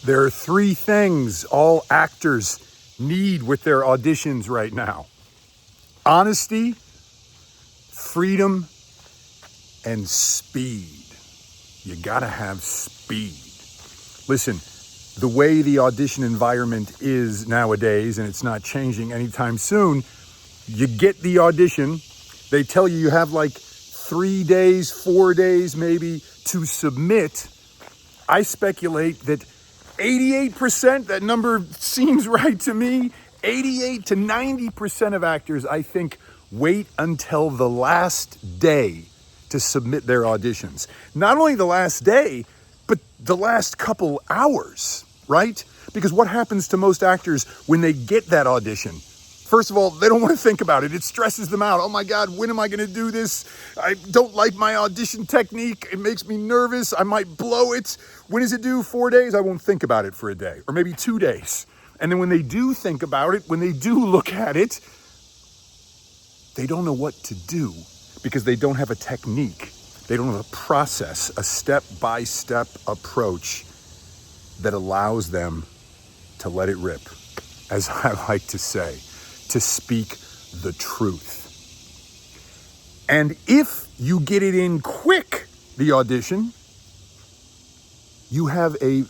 There are three things all actors need with their auditions right now: honesty, freedom, and speed. You gotta have speed. Listen, the way the audition environment is nowadays, and it's not changing anytime soon, you get the audition, they tell you have like 3 days, 4 days maybe to submit. I speculate that 88%, that number seems right to me, 88 to 90% of actors, I think, wait until the last day to submit their auditions. Not only the last day, but the last couple hours, right? Because what happens to most actors when they get that audition? First of all, they don't want to think about it. It stresses them out. Oh my God, when am I going to do this? I don't like my audition technique. It makes me nervous. I might blow it. When is it due? 4 days? I won't think about it for a day, or maybe 2 days. And then when they do think about it, when they do look at it, they don't know what to do because they don't have a technique. They don't have a process, a step-by-step approach that allows them to let it rip, as I like to say, to speak the truth. And if you get it in quick, the audition, you have a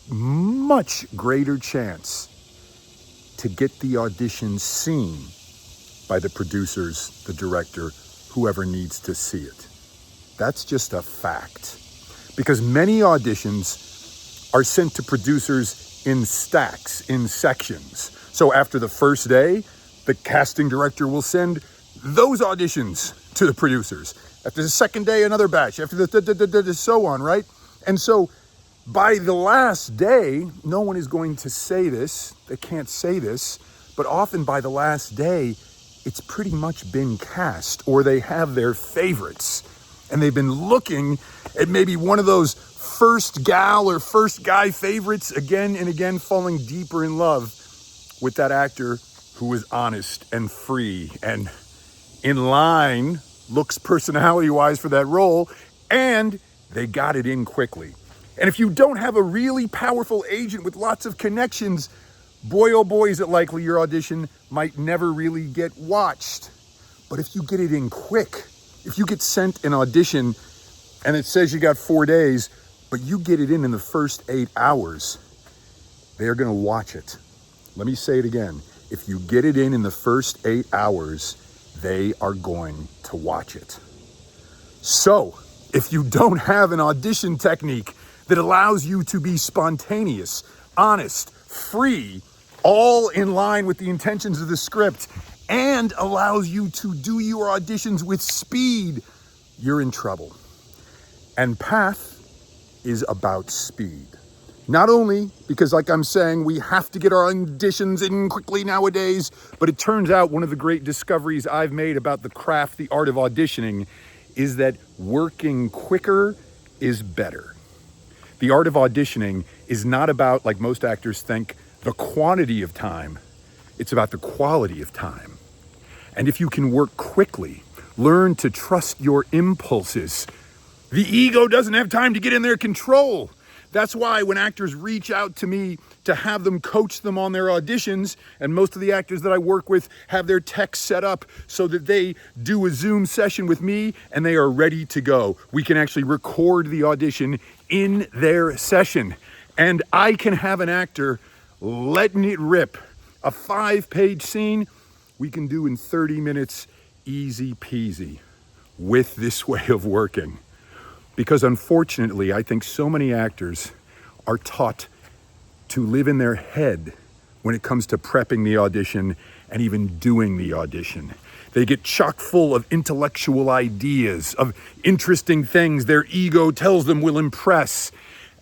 much greater chance to get the audition seen by the producers, the director, whoever needs to see it. That's just a fact. Because many auditions are sent to producers in stacks, in sections. So after the first day, the casting director will send those auditions to the producers. After the second day, another batch. After the so on, right? And so by the last day, no one is going to say this. They can't say this. But often by the last day, it's pretty much been cast, or they have their favorites. And they've been looking at maybe one of those first gal or first guy favorites again and again, falling deeper in love with that actor who was honest and free and in line, looks personality-wise for that role, and they got it in quickly. And if you don't have a really powerful agent with lots of connections, boy, oh boy, is it likely your audition might never really get watched. But if you get it in quick, if you get sent an audition and it says you got 4 days, but you get it in the first 8 hours, they're going to watch it. Let me say it again. If you get it in the first 8 hours, they are going to watch it. So, if you don't have an audition technique that allows you to be spontaneous, honest, free, all in line with the intentions of the script, and allows you to do your auditions with speed, you're in trouble. And Path is about speed. Not only because, like I'm saying, we have to get our auditions in quickly nowadays, but it turns out one of the great discoveries I've made about the craft, the art of auditioning, is that working quicker is better. The art of auditioning is not about, like most actors think, the quantity of time. It's about the quality of time. And if you can work quickly, learn to trust your impulses, the ego doesn't have time to get in their control. That's why when actors reach out to me to have them coach them on their auditions, and most of the actors that I work with have their tech set up so that they do a Zoom session with me and they are ready to go. We can actually record the audition in their session. And I can have an actor letting it rip. A 5-page scene we can do in 30 minutes, easy peasy, with this way of working. Because unfortunately, I think so many actors are taught to live in their head when it comes to prepping the audition and even doing the audition. They get chock full of intellectual ideas, of interesting things their ego tells them will impress.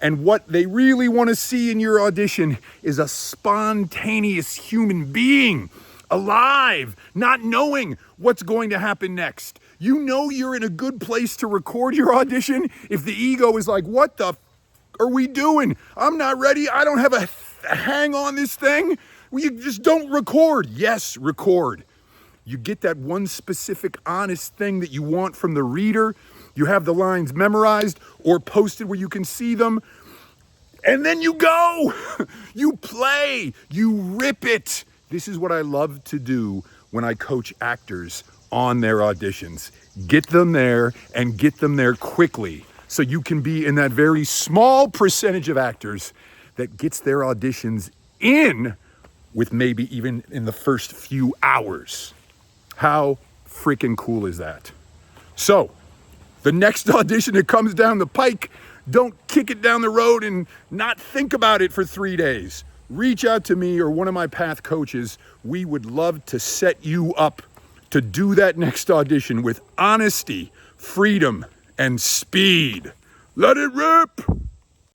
And what they really want to see in your audition is a spontaneous human being, alive, not knowing what's going to happen next. You know you're in a good place to record your audition if the ego is like, what the are we doing? I'm not ready. I don't have a hang on this thing. Well, you just don't record. Yes, record. You get that one specific honest thing that you want from the reader. You have the lines memorized or posted where you can see them. And then you go, you play, you rip it. This is what I love to do when I coach actors on their auditions. Get them there and get them there quickly so you can be in that very small percentage of actors that gets their auditions in with maybe even in the first few hours. How freaking cool is that? So, the next audition that comes down the pike, don't kick it down the road and not think about it for 3 days. Reach out to me or one of my path coaches. We would love to set you up to do that next audition with honesty, freedom, and speed. Let it rip!